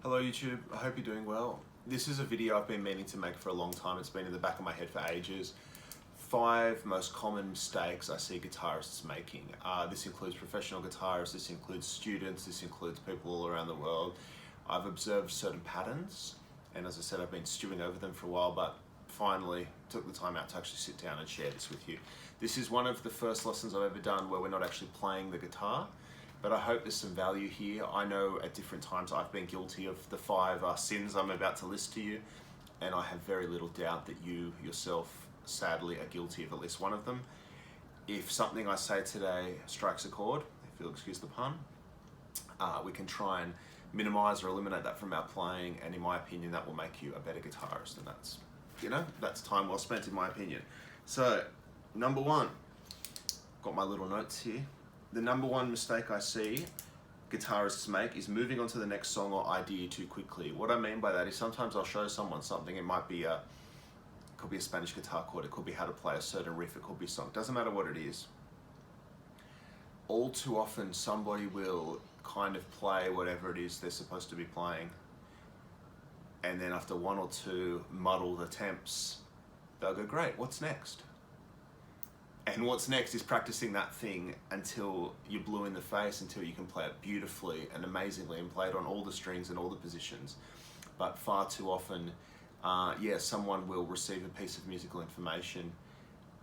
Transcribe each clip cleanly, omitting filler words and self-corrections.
Hello YouTube, I hope you're doing well. This is a video I've been meaning to make for a long time. It's been in the back of my head for ages. 5 most common mistakes I see guitarists making. This includes professional guitarists, this includes students, this includes people all around the world. I've observed certain patterns, and as I said, I've been stewing over them for a while, but finally took the time out to actually sit down and share this with you. This is one of the first lessons I've ever done where we're not actually playing the guitar, but I hope there's some value here. I know at different times I've been guilty of the 5 sins I'm about to list to you, and I have very little doubt that you yourself sadly are guilty of at least one of them. If something I say today strikes a chord, if you'll excuse the pun, we can try and minimize or eliminate that from our playing, and in my opinion that will make you a better guitarist, and that's time well spent in my opinion. So number 1, got my little notes here. The number 1 mistake I see guitarists make is moving on to the next song or idea too quickly. What I mean by that is sometimes I'll show someone something. It might be could be a Spanish guitar chord, it could be how to play a certain riff, it could be a song, doesn't matter what it is. All too often somebody will kind of play whatever it is they're supposed to be playing, and then after 1 or 2 muddled attempts, they'll go, great, what's next? And what's next is practicing that thing until you're blue in the face, until you can play it beautifully and amazingly and play it on all the strings and all the positions. But far too often, someone will receive a piece of musical information,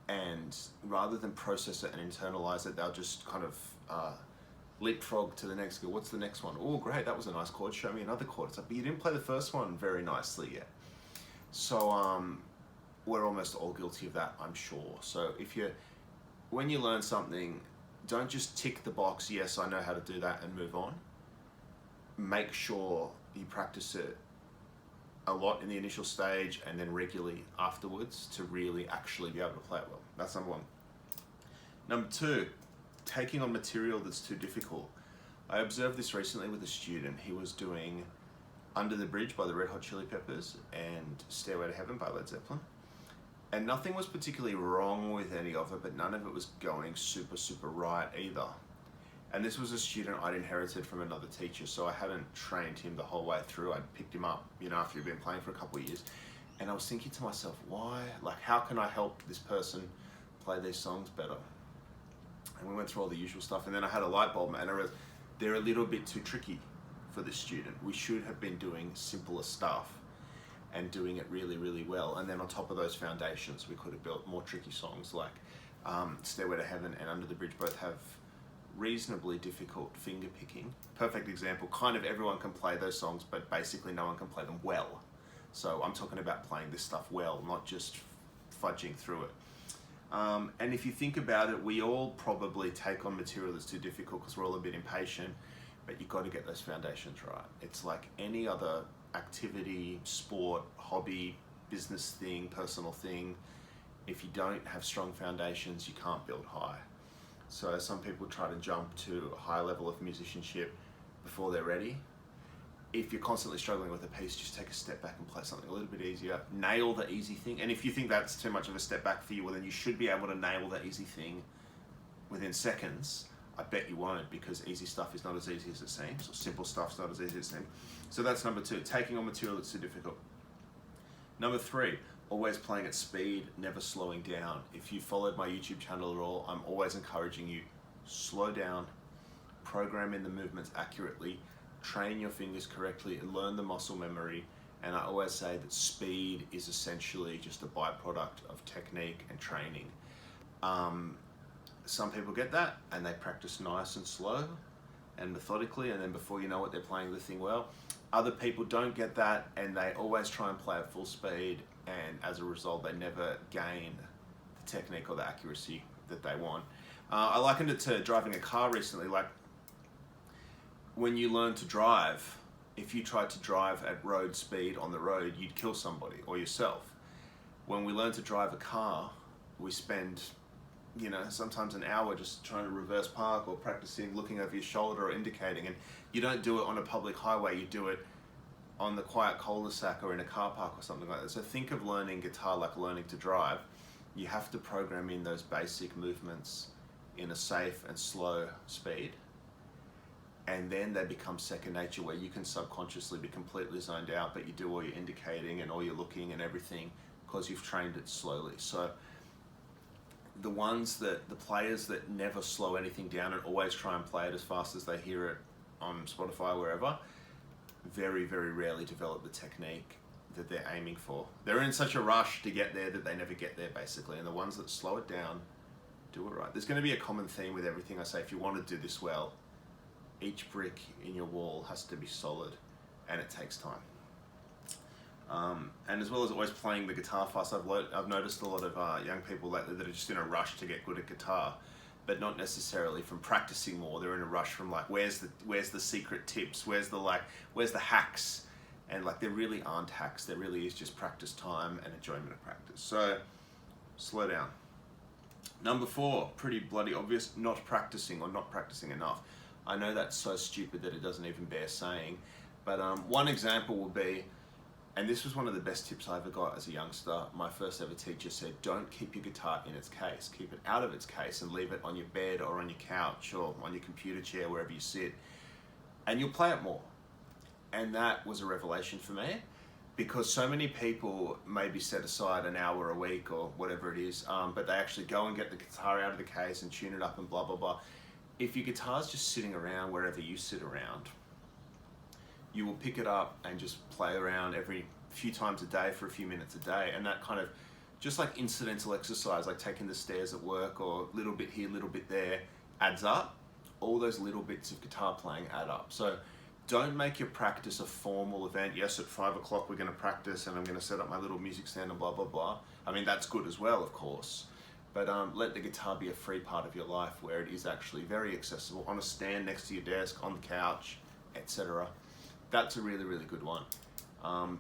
and rather than process it and internalize it, they'll just kind of leapfrog to the next, go, what's the next one? Oh, great, that was a nice chord, show me another chord. It's like, but you didn't play the first one very nicely yet. So we're almost all guilty of that, I'm sure. So when you learn something, don't just tick the box, yes, I know how to do that, and move on. Make sure you practice it a lot in the initial stage and then regularly afterwards to really actually be able to play it well. That's number 1. Number 2, taking on material that's too difficult. I observed this recently with a student. He was doing Under the Bridge by the Red Hot Chili Peppers and Stairway to Heaven by Led Zeppelin. And nothing was particularly wrong with any of it, but none of it was going super right either. And this was a student I'd inherited from another teacher, so I hadn't trained him the whole way through. I'd picked him up, after he'd been playing for a couple of years. And I was thinking to myself, why? Like, how can I help this person play these songs better? And we went through all the usual stuff, and then I had a light bulb, and I realized they're a little bit too tricky for this student. We should have been doing simpler stuff and doing it really well, and then on top of those foundations we could have built more tricky songs like Stairway to Heaven and Under the Bridge both have reasonably difficult finger picking. Perfect example, kind of everyone can play those songs, but basically no one can play them well. So I'm talking about playing this stuff well, not just fudging through it. And if you think about it, we all probably take on material that's too difficult because we're all a bit impatient, but you've got to get those foundations right. It's like any other activity, sport, hobby, business thing, personal thing. If you don't have strong foundations, you can't build high. So some people try to jump to a high level of musicianship before they're ready. If you're constantly struggling with a piece, just take a step back and play something a little bit easier. Nail the easy thing. And if you think that's too much of a step back for you, well then you should be able to nail the easy thing within seconds. I bet you won't, because easy stuff is not as easy as it seems, or simple stuff's not as easy as it seems. So that's number 2, taking on material that's too difficult. Number 3, always playing at speed, never slowing down. If you followed my YouTube channel at all, I'm always encouraging you, slow down, program in the movements accurately, train your fingers correctly, and learn the muscle memory. And I always say that speed is essentially just a byproduct of technique and training. Some people get that and they practice nice and slow and methodically, and then before you know it, they're playing the thing well. Other people don't get that and they always try and play at full speed, and as a result they never gain the technique or the accuracy that they want. I likened it to driving a car recently. Like, when you learn to drive, if you tried to drive at road speed on the road, you'd kill somebody or yourself. When we learn to drive a car, we spend sometimes an hour just trying to reverse park or practicing looking over your shoulder or indicating, and you don't do it on a public highway, you do it on the quiet cul-de-sac or in a car park or something like that. So think of learning guitar like learning to drive. You have to program in those basic movements in a safe and slow speed, and then they become second nature, where you can subconsciously be completely zoned out, but you do all your indicating and all your looking and everything because you've trained it slowly. So the players that never slow anything down and always try and play it as fast as they hear it on Spotify or wherever, very, very rarely develop the technique that they're aiming for. They're in such a rush to get there that they never get there, basically. And the ones that slow it down do it right. There's going to be a common theme with everything I say. If you want to do this well, each brick in your wall has to be solid, and it takes time. And as well as always playing the guitar fast, I've noticed a lot of young people lately that are just in a rush to get good at guitar, but not necessarily from practicing more. They're in a rush from like, where's the secret tips? Where's the hacks? And like, there really aren't hacks. There really is just practice time and enjoyment of practice. So slow down. Number 4, pretty bloody obvious, not practicing or not practicing enough. I know that's so stupid that it doesn't even bear saying, but one example would be, and this was one of the best tips I ever got as a youngster. My first ever teacher said, don't keep your guitar in its case. Keep it out of its case and leave it on your bed or on your couch or on your computer chair, wherever you sit, and you'll play it more. And that was a revelation for me, because so many people maybe set aside an hour a week or whatever it is, but they actually go and get the guitar out of the case and tune it up and blah, blah, blah. If your guitar's just sitting around wherever you sit around, you will pick it up and just play around every few times a day for a few minutes a day. And that kind of, just like incidental exercise, like taking the stairs at work or little bit here, little bit there, adds up. All those little bits of guitar playing add up. So don't make your practice a formal event. Yes, at 5 o'clock we're going to practice and I'm going to set up my little music stand and blah, blah, blah. I mean, that's good as well, of course. But let the guitar be a free part of your life, where it is actually very accessible, on a stand next to your desk, on the couch, etc. That's a really, really good one.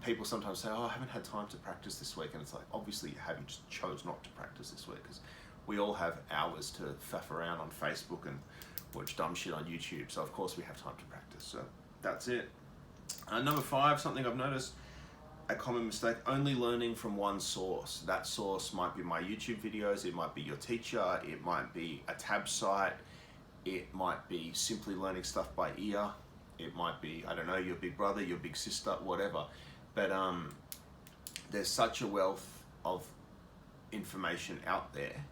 People sometimes say, oh, I haven't had time to practice this week. And it's like, obviously you have, you just chose not to practice this week, because we all have hours to faff around on Facebook and watch dumb shit on YouTube. So of course we have time to practice. So that's it. Number 5, something I've noticed, a common mistake, only learning from one source. That source might be my YouTube videos, it might be your teacher, it might be a tab site, it might be simply learning stuff by ear, it might be, I don't know, your big brother, your big sister, whatever. But there's such a wealth of information out there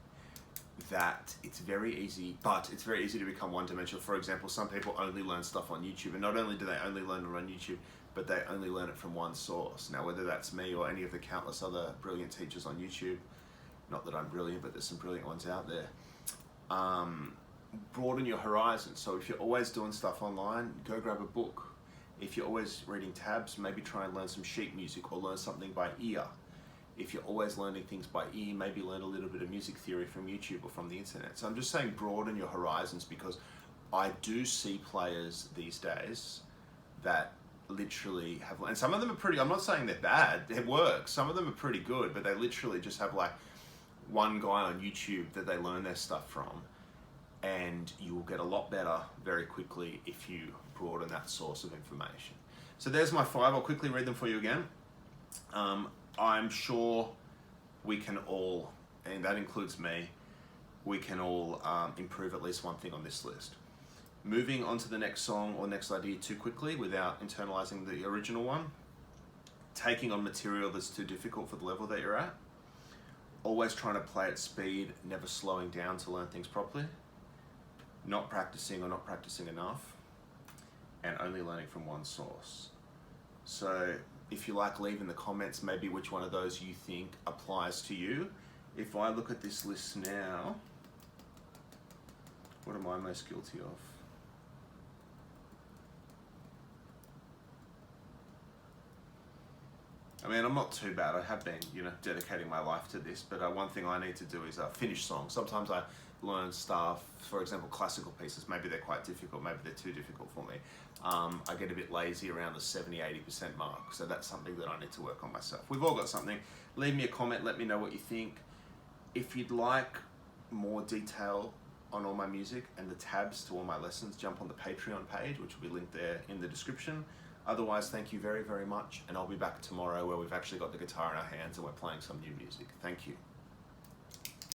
that it's very easy to become one-dimensional. For example, some people only learn stuff on YouTube, and not only do they only learn it on YouTube, but they only learn it from one source. Now, whether that's me or any of the countless other brilliant teachers on YouTube, not that I'm brilliant, but there's some brilliant ones out there, broaden your horizons. So if you're always doing stuff online, go grab a book. If you're always reading tabs, maybe try and learn some sheet music or learn something by ear. If you're always learning things by ear, maybe learn a little bit of music theory from YouTube or from the internet. So I'm just saying broaden your horizons, because I do see players these days that literally have, and some of them are pretty, I'm not saying they're bad, it works. Some of them are pretty good, but they literally just have like one guy on YouTube that they learn their stuff from, and you will get a lot better very quickly if you broaden that source of information. So there's my 5. I'll quickly read them for you again. I'm sure we can all, and that includes me, we can all improve at least one thing on this list. Moving on to the next song or next idea too quickly without internalizing the original one. Taking on material that's too difficult for the level that you're at. Always trying to play at speed, never slowing down to learn things properly. Not practicing or not practicing enough. And only learning from one source. So if you like, leave in the comments maybe which one of those you think applies to you. If I look at this list now, what am I most guilty of? I mean, I'm not too bad. I have been, dedicating my life to this, but one thing I need to do is finish songs. Sometimes I learn stuff, for example, classical pieces, maybe they're quite difficult, maybe they're too difficult for me. I get a bit lazy around the 70-80% mark, so that's something that I need to work on myself. We've all got something. Leave me a comment, let me know what you think. If you'd like more detail on all my music and the tabs to all my lessons, jump on the Patreon page, which will be linked there in the description. Otherwise, thank you very, very much, and I'll be back tomorrow where we've actually got the guitar in our hands and we're playing some new music. Thank you.